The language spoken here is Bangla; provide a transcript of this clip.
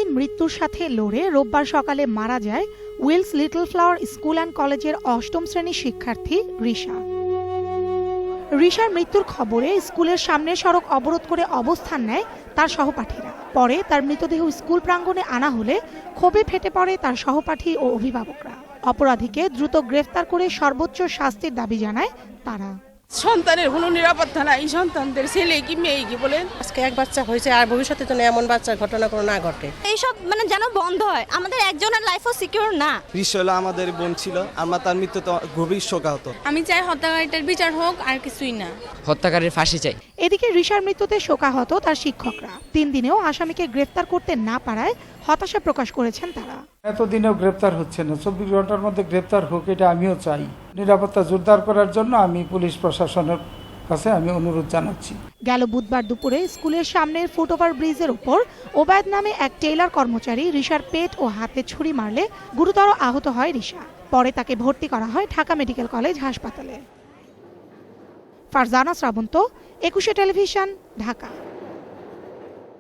দীর্ঘদিন মৃত্যুর সাথে লড়ে রোববার সকালে মারা যায় Wills little flower school and কলেজের ৮ম শ্রেণীর শিক্ষার্থী রিশা। রিশার মৃত্যুর খবরে স্কুলের সামনের সড়ক অবরোধ করে অবস্থান নেয় তার সহপাঠীরা। পরে তার মৃতদেহ স্কুল প্রাঙ্গণে আনা হলে ক্ষোভে ফেটে পড়ে তার সহপাঠী ও অভিভাবকরা। অপরাধীকে দ্রুত গ্রেফতার করে সর্বোচ্চ শাস্তির দাবি জানায় তারা। সন্তানের কোনো নিরাপত্তা নাই, সন্তানদের ছেলে কি মেয়ে কি বলেন। আজকে এক বাচ্চা হয়েছে, আর ভবিষ্যতে যেন এমন বাচ্চার ঘটনা কোনো না ঘটে। এইসব যেন বন্ধ হয়, আমাদের একজনের লাইফও সিকিউর না। রিশা হলো আমাদের বোন ছিল, আমরা তার মৃত্যুতে গভীর শোকাহত। আমি চাই হত্যাকারীটার বিচার হোক, আর কিছুই না, হত্যাকারীর ফাঁসি চাই। এদিকে রিশার মৃত্যুতে শোকাহত তার শিক্ষকরা ৩ দিনেও আসামিকে গ্রেফতার করতে না পারায় হতাশা প্রকাশ করেছেন তারা। এতদিনেও গ্রেপ্তার হচ্ছে না, ২৪ ঘন্টার মধ্যে গ্রেপ্তার হোক, এটা আমিও চাই। নিরাপত্তা জোরদার করার জন্য আমি পুলিশ প্রশাসনের কাছে আমি অনুরোধ জানাচ্ছি। গেল বুধবার দুপুরে স্কুলের সামনের ফুটওভার ব্রিজের উপর ওবায়দ নামে এক টেইলার কর্মচারী রিশার পেট ও হাতে ছুরি মারলে গুরুতর আহত হয় রিশা। পরে তাকে ভর্তি করা হয় ঢাকা মেডিকেল কলেজ হাসপাতালে। ফারজানা শ্রাবন্ত, ২১শে টেলিভিশন, ঢাকা।